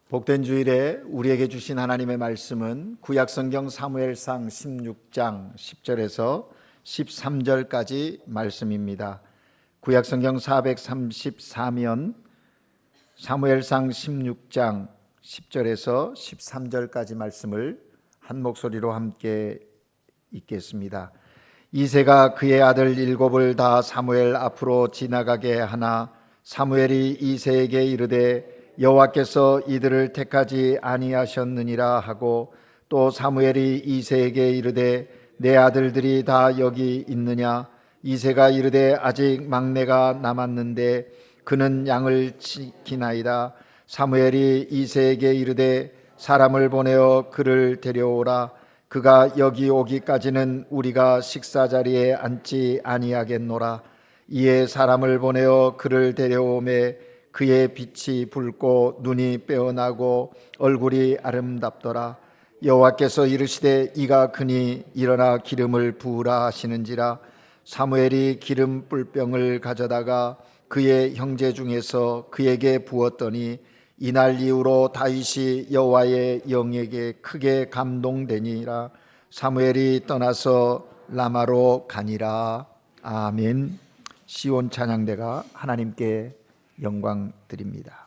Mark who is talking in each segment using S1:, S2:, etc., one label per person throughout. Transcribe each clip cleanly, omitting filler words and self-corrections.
S1: 복된 주일에 우리에게 주신 하나님의 말씀은 구약성경 사무엘상 16장 10절에서 13절까지 말씀입니다. 구약성경 434면 사무엘상 16장 10절에서 13절까지 말씀을 한 목소리로 함께 읽겠습니다. 이새가 그의 아들 일곱을 다 사무엘 앞으로 지나가게 하나 사무엘이 이새에게 이르되 여호와께서 이들을 택하지 아니하셨느니라 하고, 또 사무엘이 이새에게 이르되 내 아들들이 다 여기 있느냐? 이새가 이르되 아직 막내가 남았는데 그는 양을 지키나이다. 사무엘이 이새에게 이르되 사람을 보내어 그를 데려오라. 그가 여기 오기까지는 우리가 식사 자리에 앉지 아니하겠노라. 이에 사람을 보내어 그를 데려오매 그의 빛이 붉고 눈이 빼어나고 얼굴이 아름답더라. 여호와께서 이르시되 이가 그니 일어나 기름을 부으라 하시는지라. 사무엘이 기름 뿔병을 가져다가 그의 형제 중에서 그에게 부었더니 이날 이후로 다윗이 여호와의 영에게 크게 감동되니라. 사무엘이 떠나서 라마로 가니라. 아멘. 시온 찬양대가 하나님께 영광 드립니다.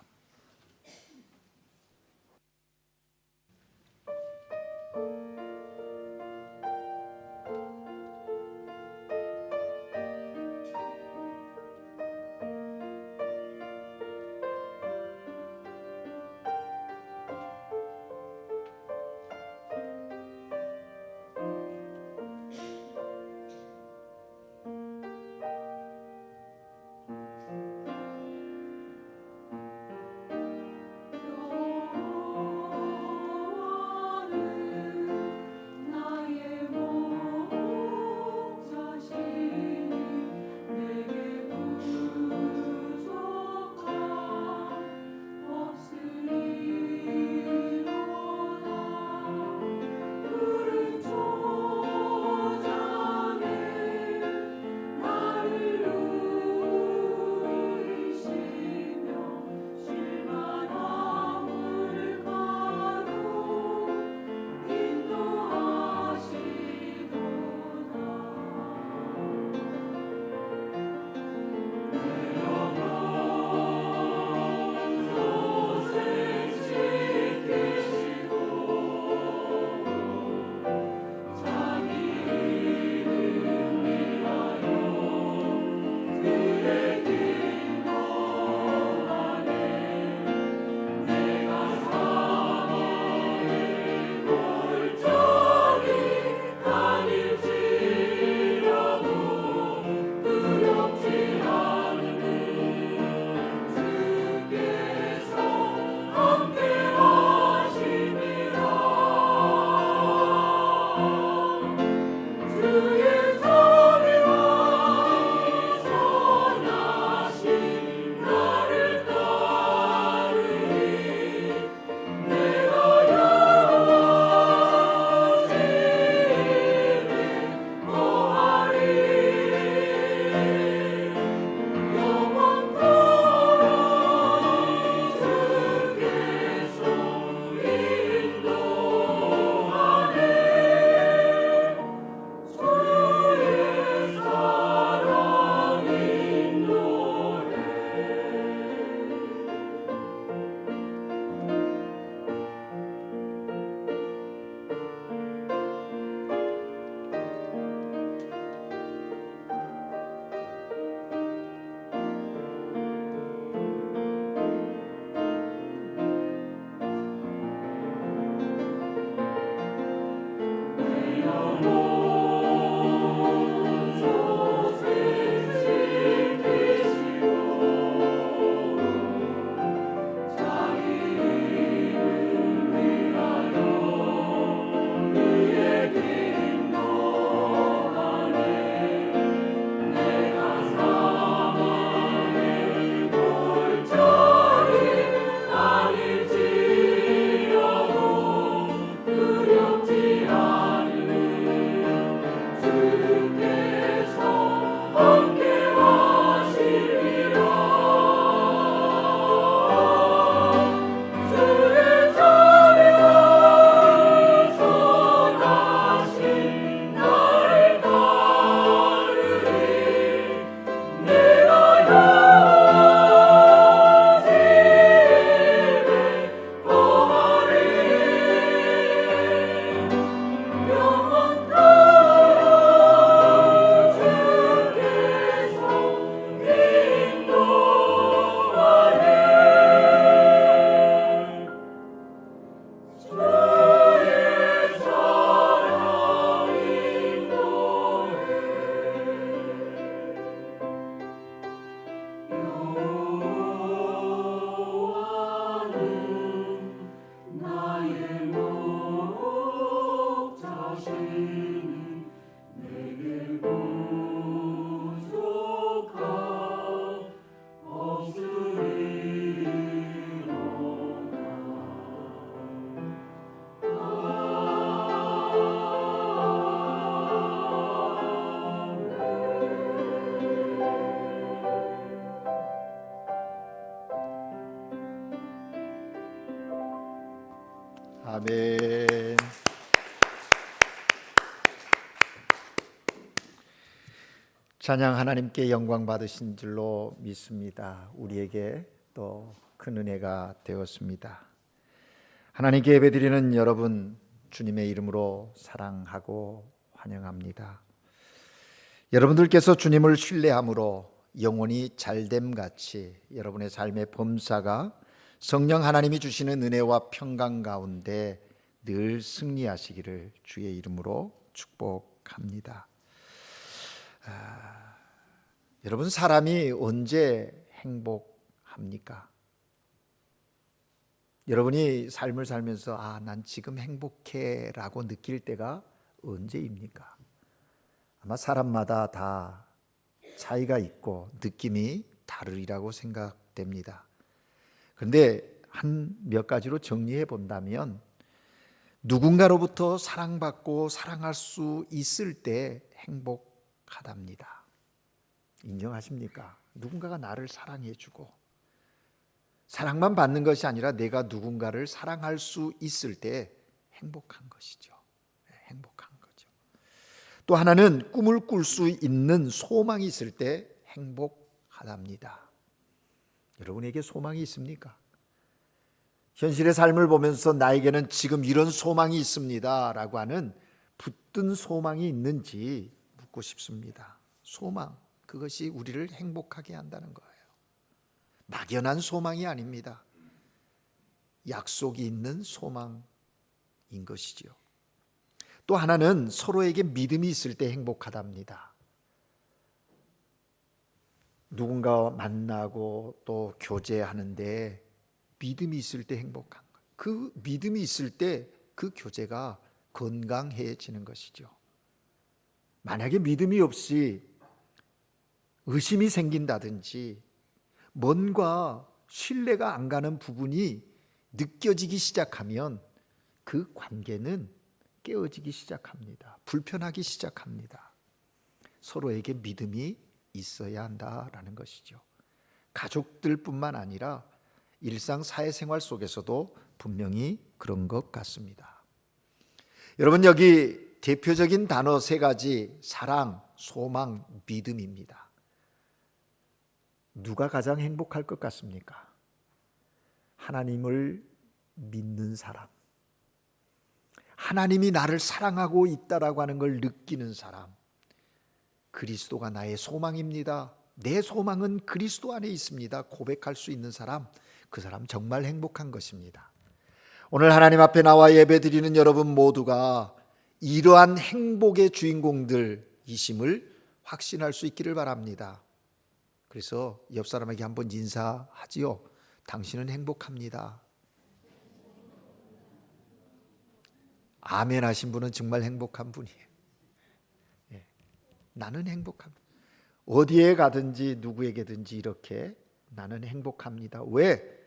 S1: 아멘. 찬양 하나님께 영광 받으신 줄로 믿습니다. 우리에게 또 큰 은혜가 되었습니다. 하나님께 예배드리는 여러분, 주님의 이름으로 사랑하고 환영합니다. 여러분들께서 주님을 신뢰함으로 영혼이 잘됨같이 여러분의 삶의 범사가 성령 하나님이 주시는 은혜와 평강 가운데 늘 승리하시기를 주의 이름으로 축복합니다. 여러분, 사람이 언제 행복합니까? 여러분이 삶을 살면서 난 지금 행복해 라고 느낄 때가 언제입니까? 아마 사람마다 다 차이가 있고 느낌이 다르리라고 생각됩니다. 그런데 한 몇 가지로 정리해 본다면, 누군가로부터 사랑받고 사랑할 수 있을 때 행복하답니다. 인정하십니까? 누군가가 나를 사랑해 주고, 사랑만 받는 것이 아니라 내가 누군가를 사랑할 수 있을 때 행복한 것이죠. 행복한 거죠. 또 하나는 꿈을 꿀 수 있는 소망이 있을 때 행복하답니다. 여러분에게 소망이 있습니까? 현실의 삶을 보면서 나에게는 지금 이런 소망이 있습니다 라고 하는 붙든 소망이 있는지 묻고 싶습니다. 소망, 그것이 우리를 행복하게 한다는 거예요. 막연한 소망이 아닙니다. 약속이 있는 소망인 것이죠. 또 하나는 서로에게 믿음이 있을 때 행복하답니다. 누군가 만나고 또 교제하는데 믿음이 있을 때 행복한 것. 그 믿음이 있을 때 그 교제가 건강해지는 것이죠. 만약에 믿음이 없이 의심이 생긴다든지 뭔가 신뢰가 안 가는 부분이 느껴지기 시작하면 그 관계는 깨어지기 시작합니다. 불편하기 시작합니다. 서로에게 믿음이 있어야 한다라는 것이죠. 가족들뿐만 아니라 일상 사회생활 속에서도 분명히 그런 것 같습니다. 여러분, 여기 대표적인 단어 세 가지, 사랑, 소망, 믿음입니다. 누가 가장 행복할 것 같습니까? 하나님을 믿는 사람, 하나님이 나를 사랑하고 있다라고 하는 걸 느끼는 사람, 그리스도가 나의 소망입니다, 내 소망은 그리스도 안에 있습니다 고백할 수 있는 사람, 그 사람 정말 행복한 것입니다. 오늘 하나님 앞에 나와 예배드리는 여러분 모두가 이러한 행복의 주인공들이심을 확신할 수 있기를 바랍니다. 그래서 옆 사람에게 한번 인사하지요. 당신은 행복합니다. 아멘 하신 분은 정말 행복한 분이에요. 나는 행복합니다. 어디에 가든지 누구에게든지 이렇게 나는 행복합니다. 왜?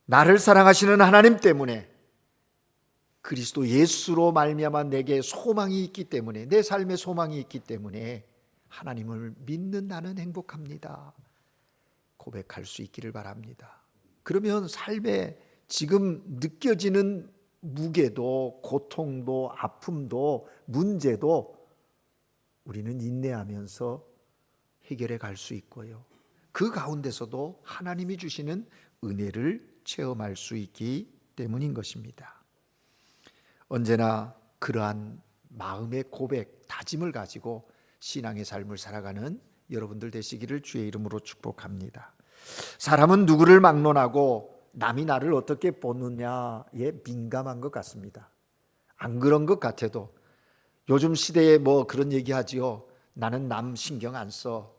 S1: 나를 사랑하시는 하나님 때문에, 그리스도 예수로 말미암아 내게 소망이 있기 때문에, 내 삶에 소망이 있기 때문에 하나님을 믿는 나는 행복합니다 고백할 수 있기를 바랍니다. 그러면 삶에 지금 느껴지는 무게도, 고통도, 아픔도, 문제도 우리는 인내하면서 해결해 갈 수 있고요, 그 가운데서도 하나님이 주시는 은혜를 체험할 수 있기 때문인 것입니다. 언제나 그러한 마음의 고백, 다짐을 가지고 신앙의 삶을 살아가는 여러분들 되시기를 주의 이름으로 축복합니다. 사람은 누구를 막론하고 남이 나를 어떻게 보느냐에 민감한 것 같습니다. 안 그런 것 같아도 요즘 시대에 뭐 그런 얘기 하지요. 나는 남 신경 안 써.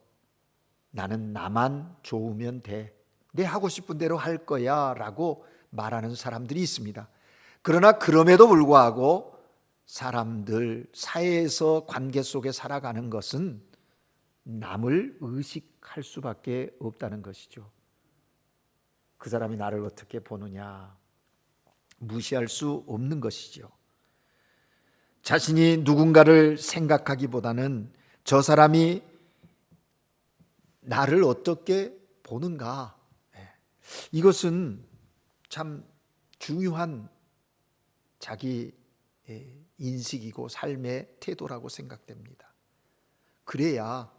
S1: 나는 나만 좋으면 돼. 내 하고 싶은 대로 할 거야 라고 말하는 사람들이 있습니다. 그러나 그럼에도 불구하고 사람들 사회에서 관계 속에 살아가는 것은 남을 의식할 수밖에 없다는 것이죠. 그 사람이 나를 어떻게 보느냐 무시할 수 없는 것이죠. 자신이 누군가를 생각하기보다는 저 사람이 나를 어떻게 보는가, 이것은 참 중요한 자기 인식이고 삶의 태도라고 생각됩니다. 그래야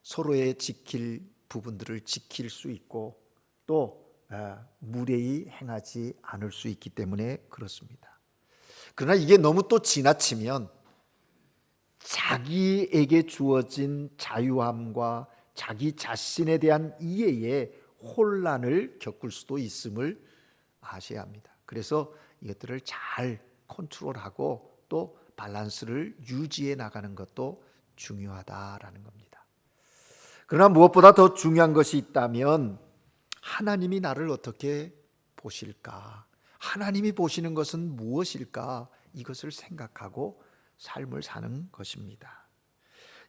S1: 서로의 지킬 부분들을 지킬 수 있고 또 무례히 행하지 않을 수 있기 때문에 그렇습니다. 그러나 이게 너무 또 지나치면 자기에게 주어진 자유함과 자기 자신에 대한 이해에 혼란을 겪을 수도 있음을 아셔야 합니다. 그래서 이것들을 잘 컨트롤하고 또 밸런스를 유지해 나가는 것도 중요하다라는 겁니다. 그러나 무엇보다 더 중요한 것이 있다면 하나님이 나를 어떻게 보실까? 하나님이 보시는 것은 무엇일까? 이것을 생각하고 삶을 사는 것입니다.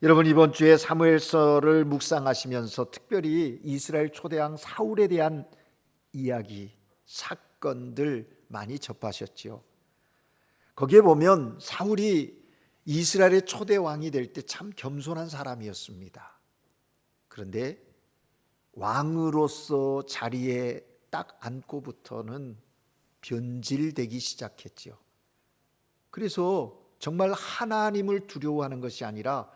S1: 여러분, 이번 주에 사무엘서를 묵상하시면서 특별히 이스라엘 초대왕 사울에 대한 이야기, 사건들 많이 접하셨지요. 거기에 보면 사울이 이스라엘의 초대왕이 될 때 참 겸손한 사람이었습니다. 그런데 왕으로서 자리에 딱 앉고부터는 변질되기 시작했지요. 그래서 정말 하나님을 두려워하는 것이 아니라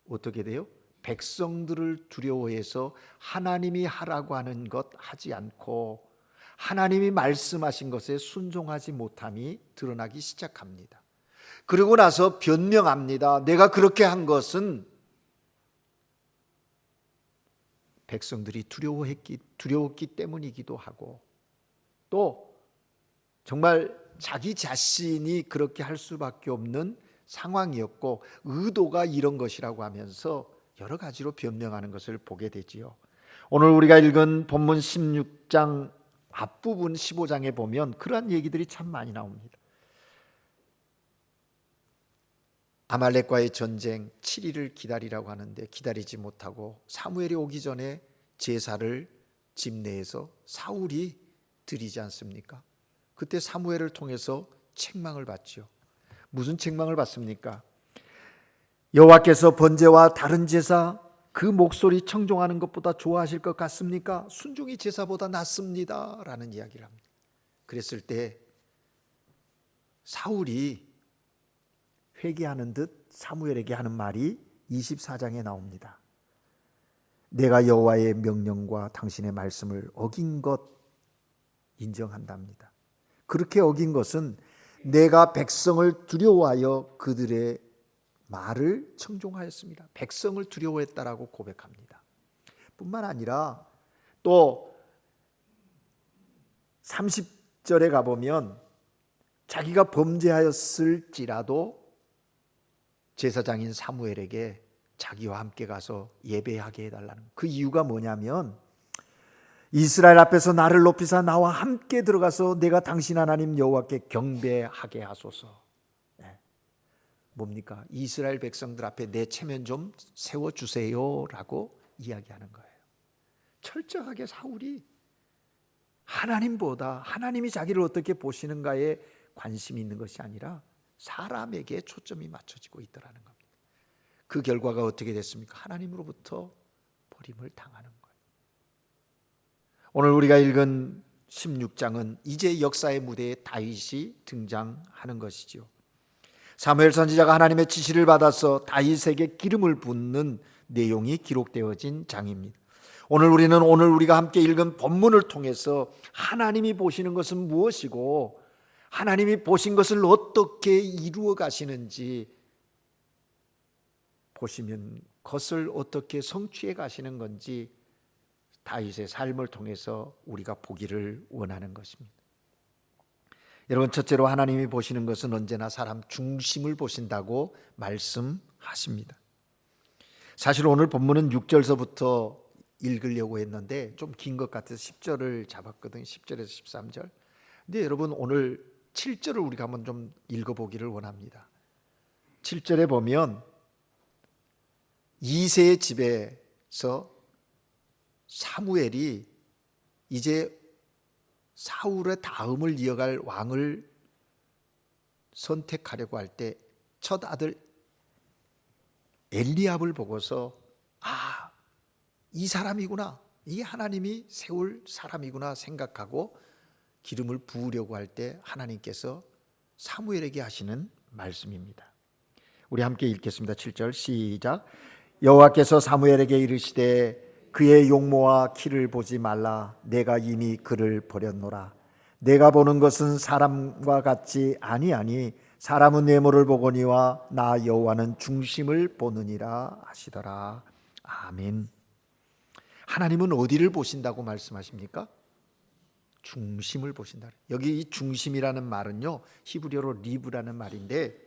S1: 어떻게 돼요? 백성들을 두려워해서 하나님이 하라고 하는 것 하지 않고 하나님이 말씀하신 것에 순종하지 못함이 드러나기 시작합니다. 그러고 나서 변명합니다. 내가 그렇게 한 것은 백성들이 두려웠기 때문이기도 하고 또 정말 자기 자신이 그렇게 할 수밖에 없는 상황이었고 의도가 이런 것이라고 하면서 여러 가지로 변명하는 것을 보게 되지요. 오늘 우리가 읽은 본문 16장 앞부분 15장에 보면 그러한 얘기들이 참 많이 나옵니다. 아말렉과의 전쟁 7일을 기다리라고 하는데 기다리지 못하고 사무엘이 오기 전에 제사를 집 내에서 사울이 드리지 않습니까? 그때 사무엘을 통해서 책망을 받지요. 무슨 책망을 받습니까? 여호와께서 번제와 다른 제사 그 목소리 청종하는 것보다 좋아하실 것 같습니까? 순종이 제사보다 낫습니다 라는 이야기를 합니다. 그랬을 때 사울이 회개하는 듯 사무엘에게 하는 말이 24장에 나옵니다. 내가 여호와의 명령과 당신의 말씀을 어긴 것 인정한답니다. 그렇게 어긴 것은 내가 백성을 두려워하여 그들의 말을 청종하였습니다. 백성을 두려워했다라고 고백합니다. 뿐만 아니라 또 30절에 가보면 자기가 범죄하였을지라도 제사장인 사무엘에게 자기와 함께 가서 예배하게 해달라는 그 이유가 뭐냐면 이스라엘 앞에서 나를 높이사 나와 함께 들어가서 내가 당신 하나님 여호와께 경배하게 하소서. 뭡니까? 이스라엘 백성들 앞에 내 체면 좀 세워주세요 라고 이야기하는 거예요. 철저하게 사울이 하나님보다 하나님이 자기를 어떻게 보시는가에 관심이 있는 것이 아니라 사람에게 초점이 맞춰지고 있더라는 겁니다. 그 결과가 어떻게 됐습니까? 하나님으로부터 버림을 당하는 거예요. 오늘 우리가 읽은 16장은 이제 역사의 무대에 다윗이 등장하는 것이지요. 사무엘 선지자가 하나님의 지시를 받아서 다윗에게 기름을 붓는 내용이 기록되어진 장입니다. 오늘 우리가 함께 읽은 본문을 통해서 하나님이 보시는 것은 무엇이고 하나님이 보신 것을 어떻게 이루어 가시는지 보시면 그것을 어떻게 성취해 가시는 건지 다윗의 삶을 통해서 우리가 보기를 원하는 것입니다. 여러분, 첫째로 하나님이 보시는 것은 언제나 사람 중심을 보신다고 말씀하십니다. 사실 오늘 본문은 6절서부터 읽으려고 했는데 좀 긴 것 같아서 10절을 잡았거든요. 10절에서 13절. 근데 여러분 오늘 7절을 우리가 한번 좀 읽어보기를 원합니다. 7절에 보면 이새의 집에서 사무엘이 이제 사울의 다음을 이어갈 왕을 선택하려고 할 때 첫 아들 엘리압을 보고서 이 사람이구나, 이 하나님이 세울 사람이구나 생각하고 기름을 부으려고 할 때 하나님께서 사무엘에게 하시는 말씀입니다. 우리 함께 읽겠습니다. 7절 시작. 여호와께서 사무엘에게 이르시되 그의 용모와 키를 보지 말라. 내가 이미 그를 버렸노라. 내가 보는 것은 사람과 같지 아니하니 사람은 외모를 보거니와 나 여호와는 중심을 보느니라 하시더라. 아멘. 하나님은 어디를 보신다고 말씀하십니까? 중심을 보신다. 여기 이 중심이라는 말은요, 히브리어로 리브라는 말인데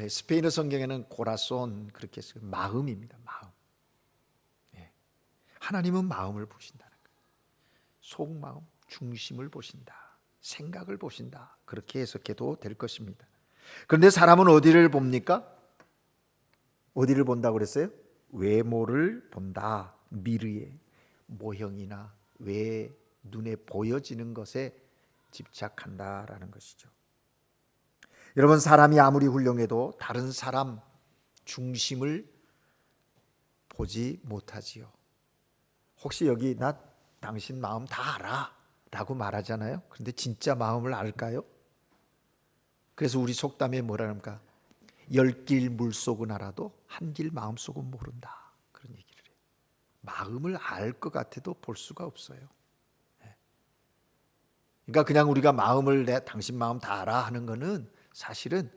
S1: 스페인어 성경에는 고라손 그렇게 써요. 마음입니다. 마음. 하나님은 마음을 보신다는 거예요. 속마음, 중심을 보신다. 생각을 보신다. 그렇게 해석해도 될 것입니다. 그런데 사람은 어디를 봅니까? 어디를 본다고 그랬어요? 외모를 본다. 미르의 모형이나 외 눈에 보여지는 것에 집착한다라는 것이죠. 여러분, 사람이 아무리 훌륭해도 다른 사람 중심을 보지 못하지요. 혹시 여기 나 당신 마음 다 알아 라고 말하잖아요. 그런데 진짜 마음을 알까요? 그래서 우리 속담에 뭐라 합니까? 10길 물속은 알아도 한 길 마음속은 모른다. 그런 얘기를 해요. 마음을 알 것 같아도 볼 수가 없어요. 그러니까 그냥 우리가 마음을 당신 마음 다 알아 하는 거는 사실은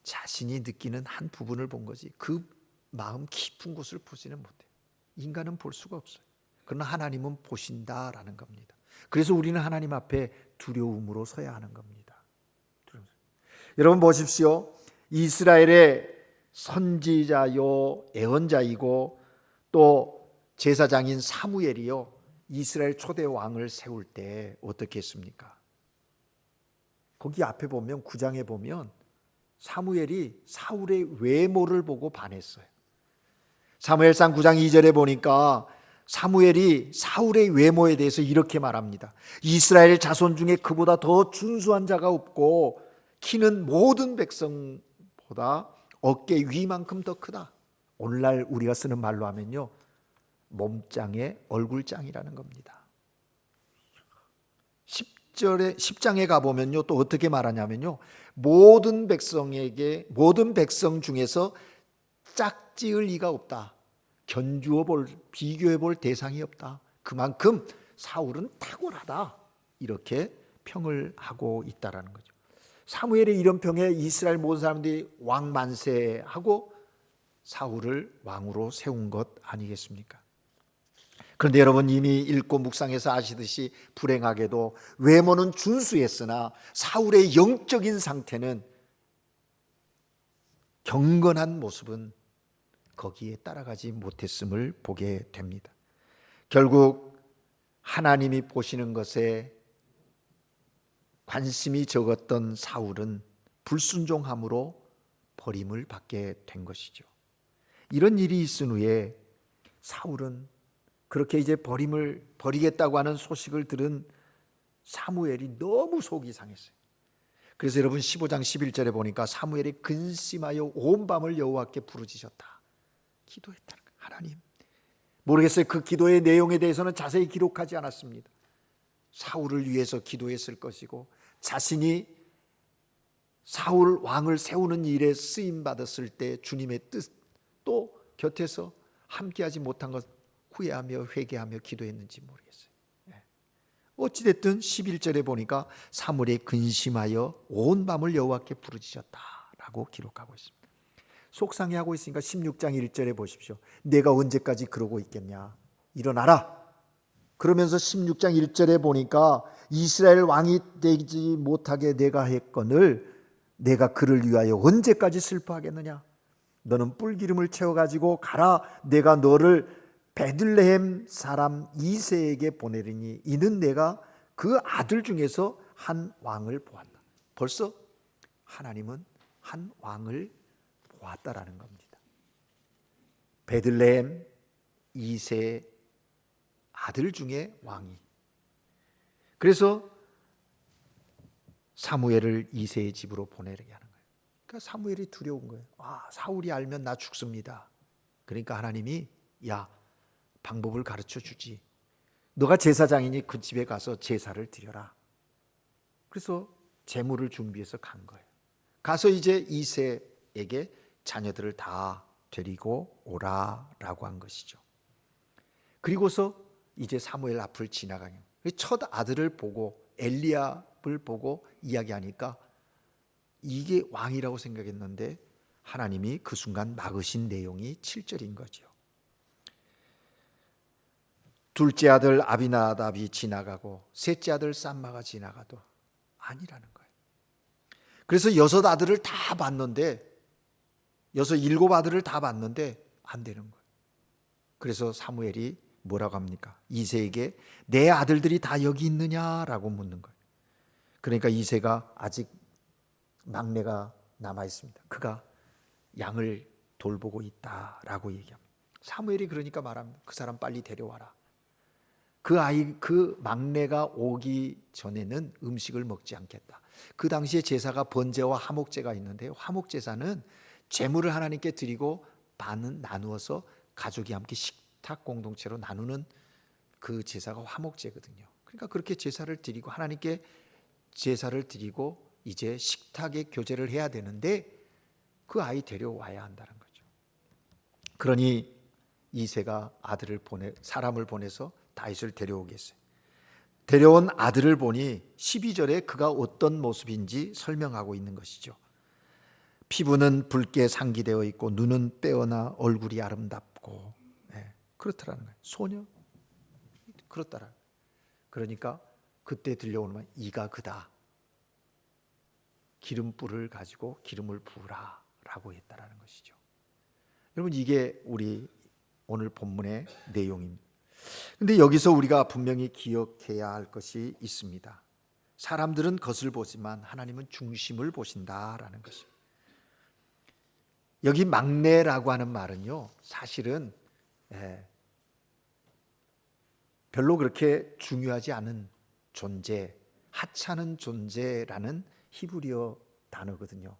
S1: 자신이 느끼는 한 부분을 본 거지 그 마음 깊은 곳을 보지는 못해요. 인간은 볼 수가 없어요. 그러나 하나님은 보신다라는 겁니다. 그래서 우리는 하나님 앞에 두려움으로 서야 하는 겁니다. 여러분 보십시오. 이스라엘의 선지자요 예언자이고 또 제사장인 사무엘이요 이스라엘 초대 왕을 세울 때 어떻게 했습니까? 거기 앞에 보면 9장에 보면 사무엘이 사울의 외모를 보고 반했어요. 사무엘상 9장 2절에 보니까 사무엘이 사울의 외모에 대해서 이렇게 말합니다. 이스라엘 자손 중에 그보다 더 준수한 자가 없고 키는 모든 백성보다 어깨 위만큼 더 크다. 오늘날 우리가 쓰는 말로 하면요, 몸짱의 얼굴짱이라는 겁니다. 10장에 가보면요 또 어떻게 말하냐면요, 모든 백성 중에서 짝지을 이가 없다. 비교해 볼 대상이 없다. 그만큼 사울은 탁월하다. 이렇게 평을 하고 있다라는 거죠. 사무엘의 이런 평에 이스라엘 모든 사람들이 왕 만세하고 사울을 왕으로 세운 것 아니겠습니까? 그런데 여러분 이미 읽고 묵상해서 아시듯이 불행하게도 외모는 준수했으나 사울의 영적인 상태는 경건한 모습은 거기에 따라가지 못했음을 보게 됩니다. 결국 하나님이 보시는 것에 관심이 적었던 사울은 불순종함으로 버림을 받게 된 것이죠. 이런 일이 있은 후에 사울은 그렇게 이제 버리겠다고 하는 소식을 들은 사무엘이 너무 속이 상했어요. 그래서 여러분 15장 11절에 보니까 사무엘이 근심하여 온 밤을 여호와께 부르짖었다. 기도했다는 거예요. 하나님. 모르겠어요. 그 기도의 내용에 대해서는 자세히 기록하지 않았습니다. 사울을 위해서 기도했을 것이고 자신이 사울 왕을 세우는 일에 쓰임 받았을 때 주님의 뜻 또 곁에서 함께하지 못한 것 후회하며 회개하며 기도했는지 모르겠어요. 어찌됐든 11절에 보니까 사무엘이 근심하여 온 밤을 여호와께 부르짖었다라고 기록하고 있습니다. 속상해하고 있으니까 16장 1절에 보십시오. 내가 언제까지 그러고 있겠냐. 일어나라. 그러면서 16장 1절에 보니까 이스라엘 왕이 되지 못하게 내가 했거늘 내가 그를 위하여 언제까지 슬퍼하겠느냐. 너는 뿔기름을 채워가지고 가라. 내가 너를 베들레헴 사람 이새에게 보내리니 이는 내가 그 아들 중에서 한 왕을 보았다. 벌써 하나님은 한 왕을 보았다라는 겁니다. 베들레헴 이새 아들 중에 왕이. 그래서 사무엘을 이새의 집으로 보내게 하는 거예요. 그러니까 사무엘이 두려운 거예요. 사울이 알면 나 죽습니다. 그러니까 하나님이 야, 방법을 가르쳐 주지. 너가 제사장이니 그 집에 가서 제사를 드려라. 그래서 재물을 준비해서 간 거예요. 가서 이제 이새에게 자녀들을 다 데리고 오라라고 한 것이죠. 그리고서 이제 사무엘 앞을 지나가요. 첫 아들을 보고 엘리압을 보고 이야기하니까 이게 왕이라고 생각했는데 하나님이 그 순간 막으신 내용이 7절인 거죠. 둘째 아들 아비나답이 지나가고 셋째 아들 쌈마가 지나가도 아니라는 거예요. 그래서 여섯 아들을 다 봤는데 일곱 아들을 다 봤는데 안 되는 거예요. 그래서 사무엘이 뭐라고 합니까? 이새에게 내 아들들이 다 여기 있느냐라고 묻는 거예요. 그러니까 이새가 아직 막내가 남아 있습니다. 그가 양을 돌보고 있다라고 얘기합니다. 사무엘이 그러니까 말합니다. 그 사람 빨리 데려와라. 그 막내가 오기 전에는 음식을 먹지 않겠다. 그 당시에 제사가 번제와 화목제가 있는데요. 화목제사는 제물을 하나님께 드리고 반은 나누어서 가족이 함께 식탁 공동체로 나누는 그 제사가 화목제거든요. 그러니까 그렇게 제사를 드리고 하나님께 제사를 드리고 이제 식탁에 교제를 해야 되는데 그 아이 데려와야 한다는 거죠. 그러니 이새가 사람을 보내서 다윗을 데려오겠어요. 데려온 아들을 보니 12절에 그가 어떤 모습인지 설명하고 있는 것이죠. 피부는 붉게 상기되어 있고 눈은 빼어나 얼굴이 아름답고 그렇더라는 거예요. 소녀 그렇더라. 그러니까 그때 들려오는 말 이가 그다. 기름불을 가지고 기름을 부으라 라고 했다라는 것이죠. 여러분 이게 우리 오늘 본문의 내용입니다. 근데 여기서 우리가 분명히 기억해야 할 것이 있습니다. 사람들은 겉을 보지만 하나님은 중심을 보신다라는 것입니다. 여기 막내라고 하는 말은요, 사실은 별로 그렇게 중요하지 않은 존재, 하찮은 존재라는 히브리어 단어거든요.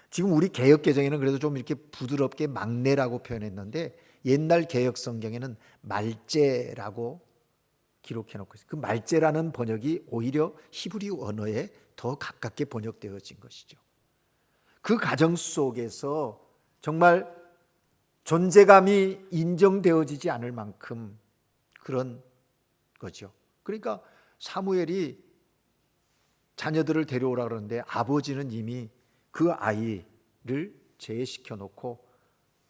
S1: 지금 우리 개역 개정에는 그래도 좀 이렇게 부드럽게 막내라고 표현했는데 옛날 개역 성경에는 말제라고 기록해 놓고 있어요. 그 말제라는 번역이 오히려 히브리 언어에 더 가깝게 번역되어진 것이죠. 그 가정 속에서 정말 존재감이 인정되어지지 않을 만큼 그런 거죠. 그러니까 사무엘이 자녀들을 데려오라 그러는데 아버지는 이미 그 아이를 제외시켜 놓고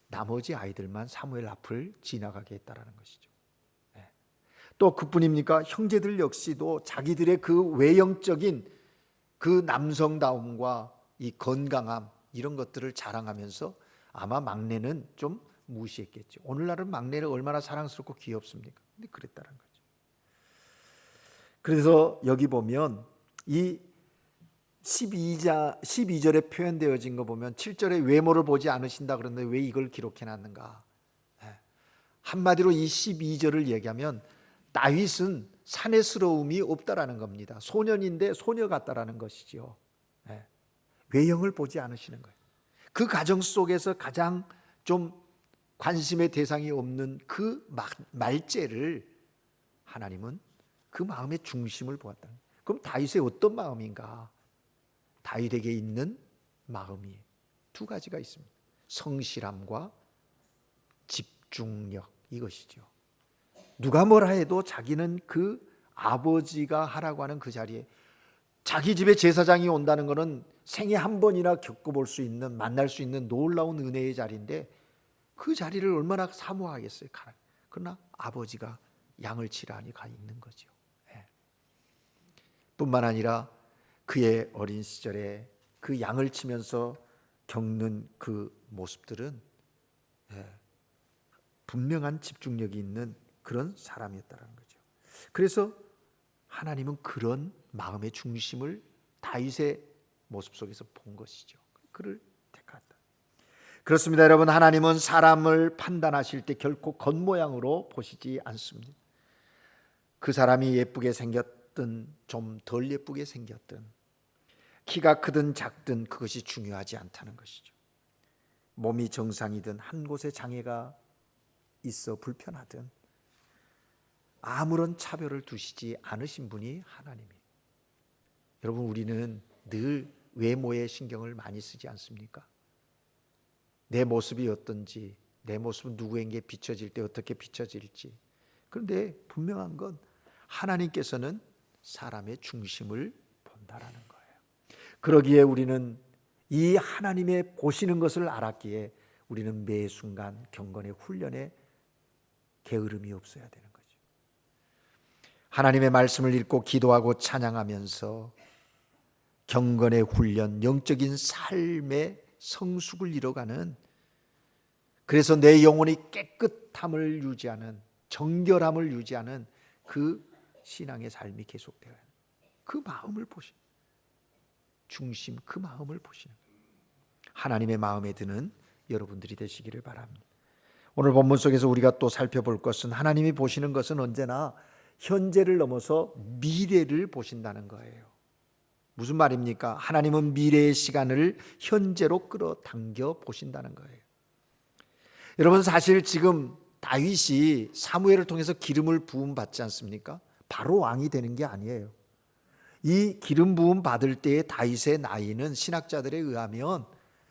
S1: 나머지 아이들만 사무엘 앞을 지나가게 했다라는 것이죠. 또 그뿐입니까? 형제들 역시도 자기들의 그 외형적인 그 남성다움과 이 건강함 이런 것들을 자랑하면서 아마 막내는 좀 무시했겠죠. 오늘날은 막내를 얼마나 사랑스럽고 귀엽습니까? 근데 그랬다는 거죠. 그래서 여기 보면 이 12절에 표현되어진 거 보면 7절에 외모를 보지 않으신다 그러는데 왜 이걸 기록해 놨는가? 한마디로 이 12절을 얘기하면 다윗은 사내스러움이 없다라는 겁니다. 소년인데 소녀 같다라는 것이죠. 외형을 보지 않으시는 거예요. 그 가정 속에서 가장 좀 관심의 대상이 없는 그 말제를 하나님은 그 마음의 중심을 보았다. 그럼 다윗의 어떤 마음인가? 다윗에게 있는 마음이 두 가지가 있습니다. 성실함과 집중력 이것이죠. 누가 뭐라 해도 자기는 그 아버지가 하라고 하는 그 자리에 자기 집에 제사장이 온다는 것은 생애 한 번이나 겪어볼 수 있는 만날 수 있는 놀라운 은혜의 자리인데 그 자리를 얼마나 사모하겠어요. 그러나 아버지가 양을 치라 하니 가 있는 거죠. 뿐만 아니라 그의 어린 시절에 그 양을 치면서 겪는 그 모습들은 분명한 집중력이 있는 그런 사람이었다는 거죠. 그래서 하나님은 그런 마음의 중심을 다윗의 모습 속에서 본 것이죠. 그를 택했다. 그렇습니다. 여러분, 하나님은 사람을 판단하실 때 결코 겉모양으로 보시지 않습니다. 그 사람이 예쁘게 생겼든 좀 덜 예쁘게 생겼든 키가 크든 작든 그것이 중요하지 않다는 것이죠. 몸이 정상이든 한 곳에 장애가 있어 불편하든 아무런 차별을 두시지 않으신 분이 하나님이에요. 여러분, 우리는 늘 외모에 신경을 많이 쓰지 않습니까? 내 모습이 어떤지, 내 모습은 누구에게 비춰질 때 어떻게 비춰질지. 그런데 분명한 건 하나님께서는 사람의 중심을 본다라는 거예요. 그러기에 우리는 이 하나님의 보시는 것을 알았기에 우리는 매 순간 경건의 훈련에 게으름이 없어야 되는 거죠. 하나님의 말씀을 읽고 기도하고 찬양하면서 경건의 훈련, 영적인 삶의 성숙을 이뤄가는, 그래서 내 영혼이 깨끗함을 유지하는, 정결함을 유지하는 그 신앙의 삶이 계속되어야 해요. 그 마음을 보시는, 중심, 그 마음을 보시는 하나님의 마음에 드는 여러분들이 되시기를 바랍니다. 오늘 본문 속에서 우리가 또 살펴볼 것은, 하나님이 보시는 것은 언제나 현재를 넘어서 미래를 보신다는 거예요. 무슨 말입니까? 하나님은 미래의 시간을 현재로 끌어당겨 보신다는 거예요. 여러분, 사실 지금 다윗이 사무엘을 통해서 기름을 부음 받지 않습니까? 바로 왕이 되는 게 아니에요. 이 기름 부음 받을 때의 다윗의 나이는 신학자들에 의하면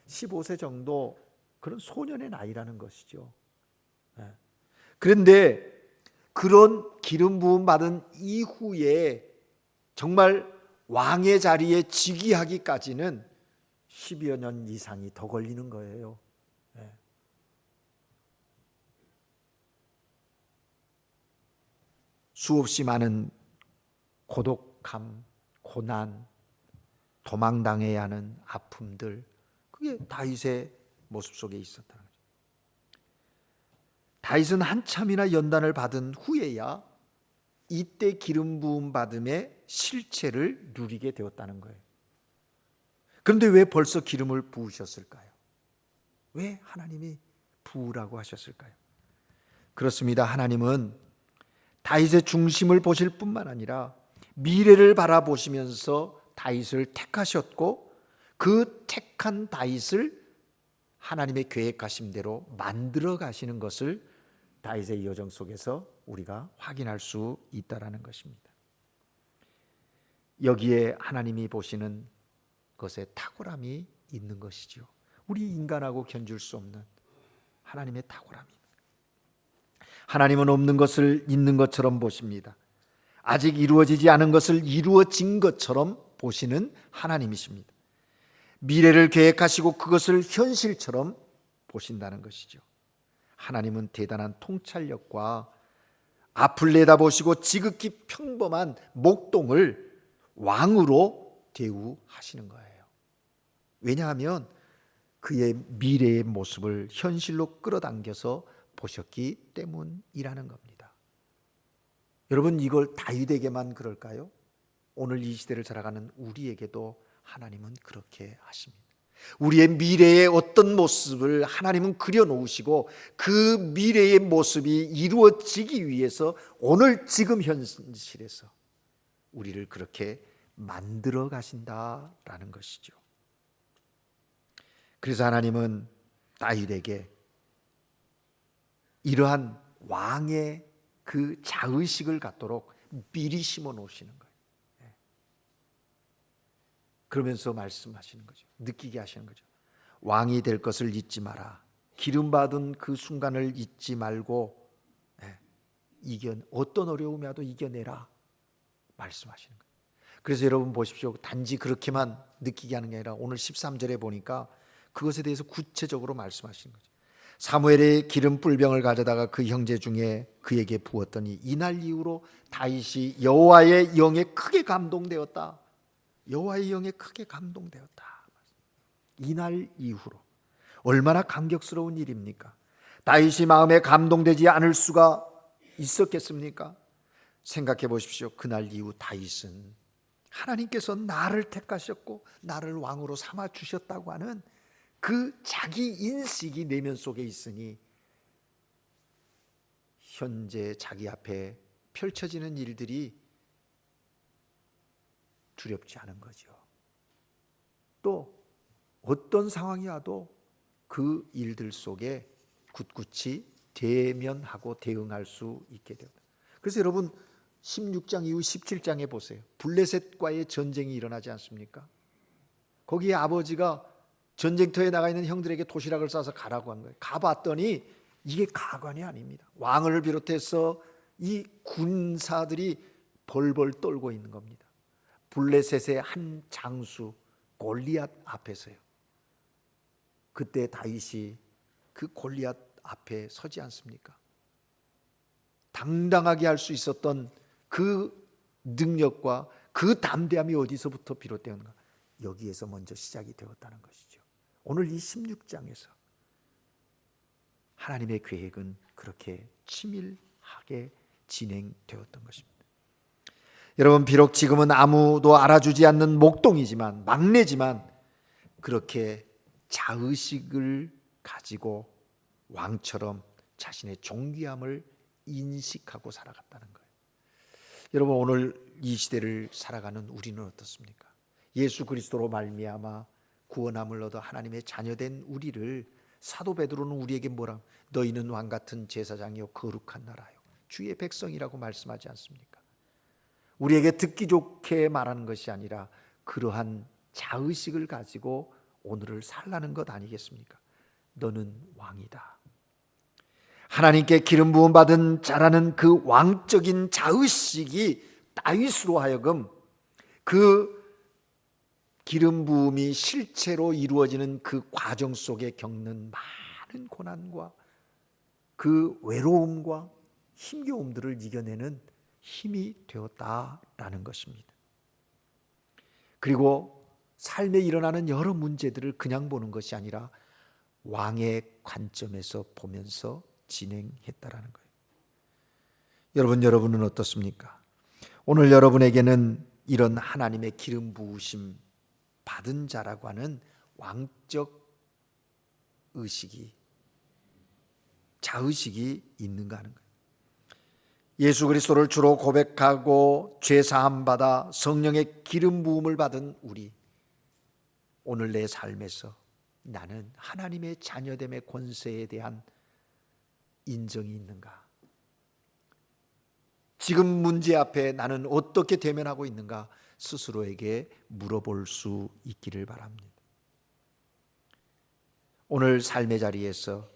S1: 15세 정도, 그런 소년의 나이라는 것이죠. 그런데 그런 기름 부음 받은 이후에 정말 왕의 자리에 즉위하기까지는 10여 년 이상이 더 걸리는 거예요. 수없이 많은 고독함, 고난, 도망당해야 하는 아픔들, 그게 다윗의 모습 속에 있었다는 거죠. 다윗은 한참이나 연단을 받은 후에야 이때 기름 부음 받음의 실체를 누리게 되었다는 거예요. 그런데 왜 벌써 기름을 부으셨을까요? 왜 하나님이 부으라고 하셨을까요? 그렇습니다. 하나님은 다윗의 중심을 보실 뿐만 아니라 미래를 바라보시면서 다윗을 택하셨고, 그 택한 다윗을 하나님의 계획하신 대로 만들어 가시는 것을 다윗의 여정 속에서 우리가 확인할 수 있다라는 것입니다. 여기에 하나님이 보시는 것에 탁월함이 있는 것이죠. 우리 인간하고 견줄 수 없는 하나님의 탁월함입니다. 하나님은 없는 것을 있는 것처럼 보십니다. 아직 이루어지지 않은 것을 이루어진 것처럼 보시는 하나님이십니다. 미래를 계획하시고 그것을 현실처럼 보신다는 것이죠. 하나님은 대단한 통찰력과 앞을 내다보시고 지극히 평범한 목동을 왕으로 대우하시는 거예요. 왜냐하면 그의 미래의 모습을 현실로 끌어당겨서 보셨기 때문이라는 겁니다. 여러분, 이걸 다윗에게만 그럴까요? 오늘 이 시대를 살아가는 우리에게도 하나님은 그렇게 하십니다. 우리의 미래의 어떤 모습을 하나님은 그려놓으시고, 그 미래의 모습이 이루어지기 위해서 오늘 지금 현실에서 우리를 그렇게 만들어 가신다라는 것이죠. 그래서 하나님은 다윗에게 이러한 왕의 그 자의식을 갖도록 미리 심어 놓으시는 거예요. 그러면서 말씀하시는 거죠. 느끼게 하시는 거죠. 왕이 될 것을 잊지 마라. 기름 받은 그 순간을 잊지 말고 어떤 어려움이 와도 이겨내라 말씀하시는 거예요. 그래서 여러분 보십시오. 단지 그렇게만 느끼게 하는 게 아니라 오늘 13절에 보니까 그것에 대해서 구체적으로 말씀하시는 거죠. 사무엘의 기름 뿔병을 가져다가 그 형제 중에 그에게 부었더니 이날 이후로 다윗이 여호와의 영에 크게 감동되었다. 여호와의 영에 크게 감동되었다. 이날 이후로. 얼마나 감격스러운 일입니까? 다윗이 마음에 감동되지 않을 수가 있었겠습니까? 생각해 보십시오. 그날 이후 다윗은 하나님께서 나를 택하셨고 나를 왕으로 삼아 주셨다고 하는 그 자기 인식이 내면 속에 있으니 현재 자기 앞에 펼쳐지는 일들이 두렵지 않은 거죠. 또 어떤 상황이 와도 그 일들 속에 굳굳이 대면하고 대응할 수 있게 됩니다. 그래서 여러분 16장 이후 17장에 보세요. 블레셋과의 전쟁이 일어나지 않습니까? 거기에 아버지가 전쟁터에 나가 있는 형들에게 도시락을 싸서 가라고 한 거예요. 가봤더니 이게 가관이 아닙니다. 왕을 비롯해서 이 군사들이 벌벌 떨고 있는 겁니다. 블레셋의 한 장수 골리앗 앞에서요. 그때 다윗이 그 골리앗 앞에 서지 않습니까? 당당하게 할 수 있었던 그 능력과 그 담대함이 어디서부터 비롯되었는가? 여기에서 먼저 시작이 되었다는 것이죠. 오늘 이 16장에서 하나님의 계획은 그렇게 치밀하게 진행되었던 것입니다. 여러분, 비록 지금은 아무도 알아주지 않는 목동이지만, 막내지만 그렇게 자의식을 가지고 왕처럼 자신의 존귀함을 인식하고 살아갔다는 거예요. 여러분, 오늘 이 시대를 살아가는 우리는 어떻습니까? 예수 그리스도로 말미암아 구원함을 얻어 하나님의 자녀된 우리를 사도 베드로는 우리에게 뭐라? 너희는 왕 같은 제사장이요 거룩한 나라요 주의 백성이라고 말씀하지 않습니까? 우리에게 듣기 좋게 말하는 것이 아니라 그러한 자의식을 가지고 오늘을 살라는 것 아니겠습니까? 너는 왕이다. 하나님께 기름 부음 받은 자라는 그 왕적인 자의식이 다윗으로 하여금 그 기름 부음이 실체로 이루어지는 그 과정 속에 겪는 많은 고난과 그 외로움과 힘겨움들을 이겨내는 힘이 되었다라는 것입니다. 그리고 삶에 일어나는 여러 문제들을 그냥 보는 것이 아니라 왕의 관점에서 보면서 진행했다라는 거예요. 여러분은 어떻습니까? 오늘 여러분에게는 이런 하나님의 기름 부으심 받은 자라고 하는 왕적 의식이, 자의식이 있는가 하는 거예요. 예수 그리스도를 주로 고백하고 죄 사함 받아 성령의 기름 부음을 받은 우리, 오늘 내 삶에서 나는 하나님의 자녀됨의 권세에 대한 인정이 있는가? 지금 문제 앞에 나는 어떻게 대면하고 있는가? 스스로에게 물어볼 수 있기를 바랍니다. 오늘 삶의 자리에서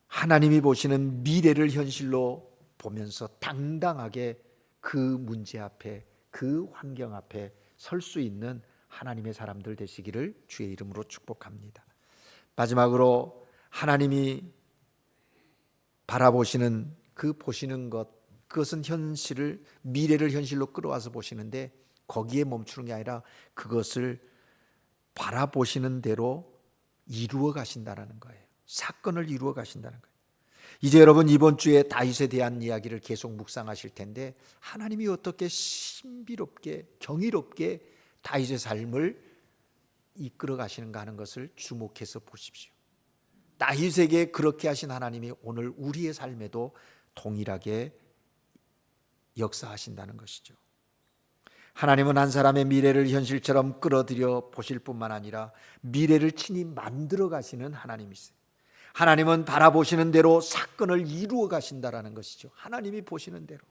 S1: 하나님이 보시는 미래를 현실로 보면서 당당하게 그 문제 앞에, 그 환경 앞에 설 수 있는 하나님의 사람들 되시기를 주의 이름으로 축복합니다. 마지막으로 하나님이 바라보시는 그 보시는 것, 그것은 현실을, 미래를 현실로 끌어와서 보시는데 거기에 멈추는 게 아니라 그것을 바라보시는 대로 이루어 가신다는 거예요. 사건을 이루어 가신다는 거예요. 이제 여러분, 이번 주에 다윗에 대한 이야기를 계속 묵상하실 텐데 하나님이 어떻게 신비롭게 경이롭게 다윗의 삶을 이끌어 가시는가 하는 것을 주목해서 보십시오. 다윗에게 그렇게 하신 하나님이 오늘 우리의 삶에도 동일하게 역사하신다는 것이죠. 하나님은 한 사람의 미래를 현실처럼 끌어들여 보실 뿐만 아니라 미래를 친히 만들어 가시는 하나님이세요. 하나님은 바라보시는 대로 사건을 이루어 가신다라는 것이죠. 하나님이 보시는 대로.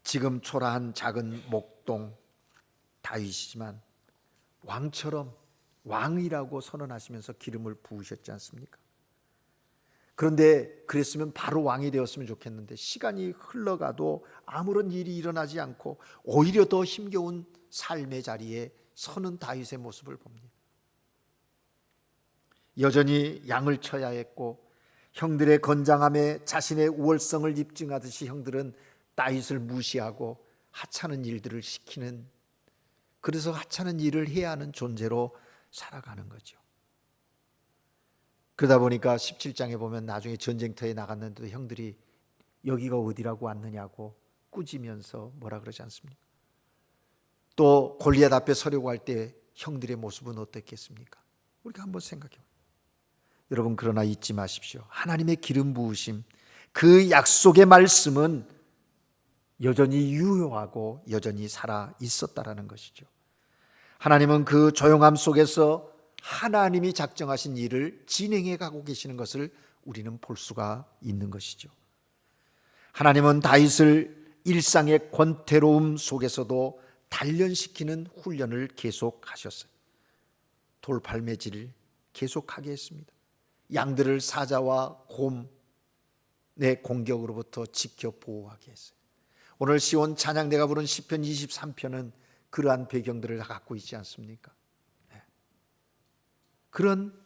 S1: 지금 초라한 작은 목동 다윗이지만 왕처럼 왕이라고 선언하시면서 기름을 부으셨지 않습니까? 그런데 그랬으면 바로 왕이 되었으면 좋겠는데 시간이 흘러가도 아무런 일이 일어나지 않고 오히려 더 힘겨운 삶의 자리에 서는 다윗의 모습을 봅니다. 여전히 양을 쳐야 했고 형들의 건장함에 자신의 우월성을 입증하듯이 형들은 다윗을 무시하고 하찮은 일들을 시키는, 그래서 하찮은 일을 해야 하는 존재로 살아가는 거죠. 그러다 보니까 17장에 보면 나중에 전쟁터에 나갔는데도 형들이 여기가 어디라고 왔느냐고 꾸짖으면서 뭐라 그러지 않습니까? 또 골리앗 앞에 서려고 할 때 형들의 모습은 어땠겠습니까? 우리가 한번 생각해 봐요. 여러분, 그러나 잊지 마십시오. 하나님의 기름 부으심, 그 약속의 말씀은 여전히 유효하고 여전히 살아 있었다라는 것이죠. 하나님은 그 조용함 속에서 하나님이 작정하신 일을 진행해 가고 계시는 것을 우리는 볼 수가 있는 것이죠. 하나님은 다윗을 일상의 권태로움 속에서도 단련시키는 훈련을 계속하셨어요. 돌팔매질을 계속하게 했습니다. 양들을 사자와 곰의 공격으로부터 지켜 보호하게 했어요. 오늘 시온 찬양대가 부른 시편 23편은 그러한 배경들을 다 갖고 있지 않습니까? 그런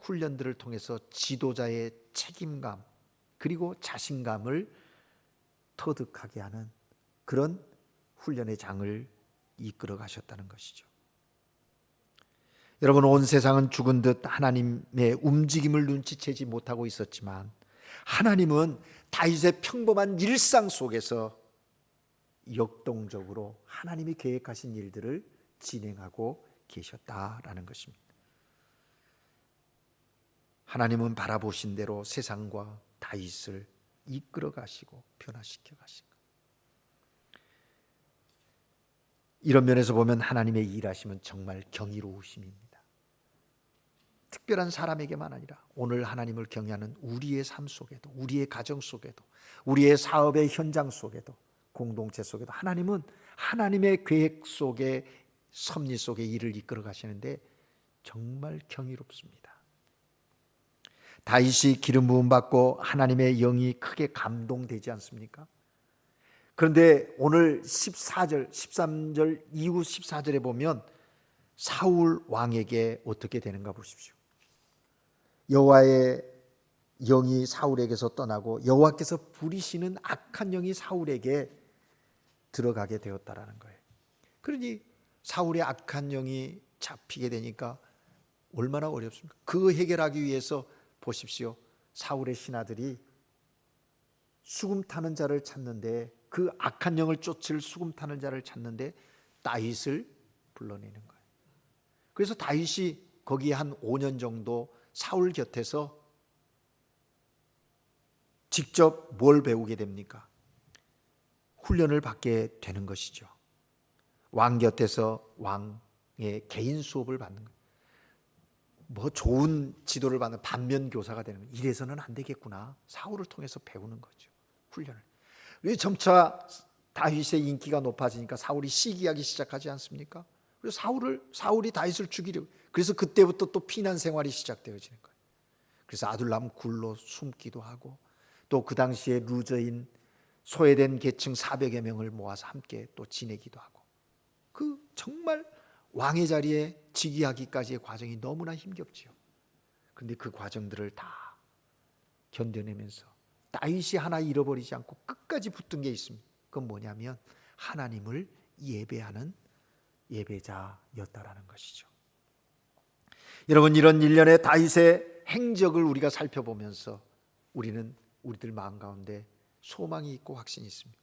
S1: 훈련들을 통해서 지도자의 책임감 그리고 자신감을 터득하게 하는 그런 훈련의 장을 이끌어 가셨다는 것이죠. 여러분, 온 세상은 죽은 듯 하나님의 움직임을 눈치채지 못하고 있었지만 하나님은 다윗의 평범한 일상 속에서 역동적으로 하나님이 계획하신 일들을 진행하고 계셨다라는 것입니다. 하나님은 바라보신 대로 세상과 다윗을 이끌어 가시고 변화시켜 가신 것. 이런 면에서 보면 하나님의 일하심은 정말 경이로우심입니다. 특별한 사람에게만 아니라 오늘 하나님을 경외하는 우리의 삶 속에도, 우리의 가정 속에도, 우리의 사업의 현장 속에도, 공동체 속에도 하나님은 하나님의 계획 속에, 섭리 속에 일을 이끌어 가시는데 정말 경이롭습니다. 다윗이 기름 부음 받고 하나님의 영이 크게 감동되지 않습니까? 그런데 오늘 14절, 13절 이후 14절에 보면 사울 왕에게 어떻게 되는가 보십시오. 여호와의 영이 사울에게서 떠나고 여호와께서 부리시는 악한 영이 사울에게 들어가게 되었다라는 거예요. 그러니 사울의 악한 영이 잡히게 되니까 얼마나 어렵습니까? 그 해결하기 위해서 보십시오. 사울의 신하들이 수금 타는 자를 찾는데, 그 악한 영을 쫓을 수금 타는 자를 찾는데 다윗을 불러내는 거예요. 그래서 다윗이 거기 한 5년 정도 사울 곁에서 직접 뭘 배우게 됩니까? 훈련을 받게 되는 것이죠. 왕 곁에서 왕의 개인 수업을 받는 거예요. 뭐 좋은 지도를 받는 반면 교사가 되는 거예요. 이래서는 안 되겠구나. 사울을 통해서 배우는 거죠. 훈련을. 왜 점차 다윗의 인기가 높아지니까 사울이 시기하기 시작하지 않습니까? 그래서 사울이 다윗을 죽이려고. 그래서 그때부터 또 피난 생활이 시작되어지는 거예요. 그래서 아둘람 굴로 숨기도 하고, 또 그 당시에 루저인 소외된 계층 400여 명을 모아서 함께 또 지내기도 하고, 그 정말 왕의 자리에 즉위하기까지의 과정이 너무나 힘겹지요. 그런데 그 과정들을 다 견뎌내면서 다윗이 하나 잃어버리지 않고 끝까지 붙든 게 있습니다. 그건 뭐냐면 하나님을 예배하는 예배자였다라는 것이죠. 여러분, 이런 일련의 다윗의 행적을 우리가 살펴보면서 우리는 우리들 마음 가운데 소망이 있고 확신이 있습니다.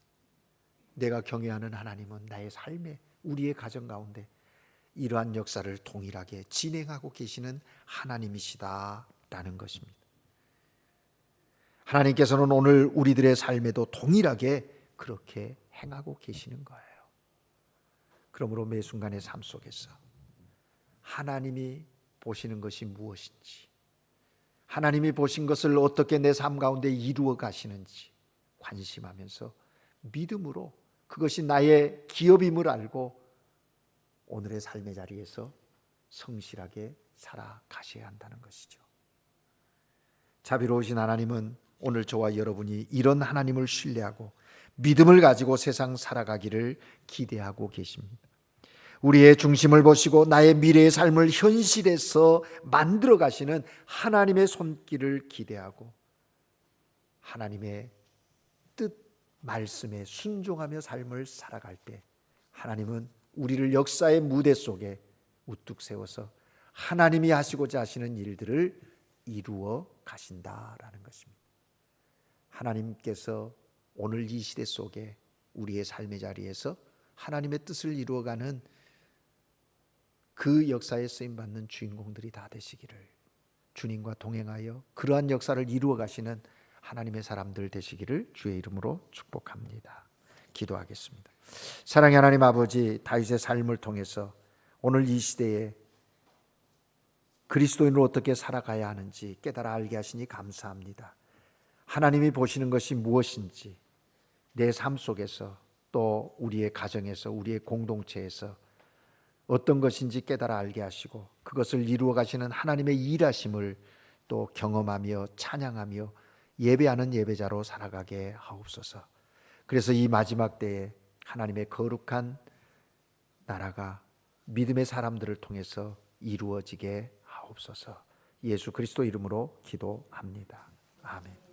S1: 내가 경외하는 하나님은 나의 삶에, 우리의 가정 가운데 이러한 역사를 동일하게 진행하고 계시는 하나님이시다라는 것입니다. 하나님께서는 오늘 우리들의 삶에도 동일하게 그렇게 행하고 계시는 거예요. 그러므로 매 순간의 삶 속에서 하나님이 보시는 것이 무엇인지, 하나님이 보신 것을 어떻게 내 삶 가운데 이루어 가시는지 관심하면서 믿음으로 그것이 나의 기업임을 알고 오늘의 삶의 자리에서 성실하게 살아가셔야 한다는 것이죠. 자비로우신 하나님은 오늘 저와 여러분이 이런 하나님을 신뢰하고 믿음을 가지고 세상 살아가기를 기대하고 계십니다. 우리의 중심을 보시고 나의 미래의 삶을 현실에서 만들어 가시는 하나님의 손길을 기대하고 하나님의 뜻, 말씀에 순종하며 삶을 살아갈 때 하나님은 우리를 역사의 무대 속에 우뚝 세워서 하나님이 하시고자 하시는 일들을 이루어 가신다라는 것입니다. 하나님께서 오늘 이 시대 속에 우리의 삶의 자리에서 하나님의 뜻을 이루어가는 그 역사에 쓰임받는 주인공들이 다 되시기를, 주님과 동행하여 그러한 역사를 이루어 가시는 하나님의 사람들 되시기를 주의 이름으로 축복합니다. 기도하겠습니다. 사랑의 하나님 아버지, 다윗의 삶을 통해서 오늘 이 시대에 그리스도인으로 어떻게 살아가야 하는지 깨달아 알게 하시니 감사합니다. 하나님이 보시는 것이 무엇인지 내 삶 속에서 또 우리의 가정에서 우리의 공동체에서 어떤 것인지 깨달아 알게 하시고 그것을 이루어 가시는 하나님의 일하심을 또 경험하며 찬양하며 예배하는 예배자로 살아가게 하옵소서. 그래서 이 마지막 때에 하나님의 거룩한 나라가 믿음의 사람들을 통해서 이루어지게 하옵소서. 예수 그리스도 이름으로 기도합니다. 아멘.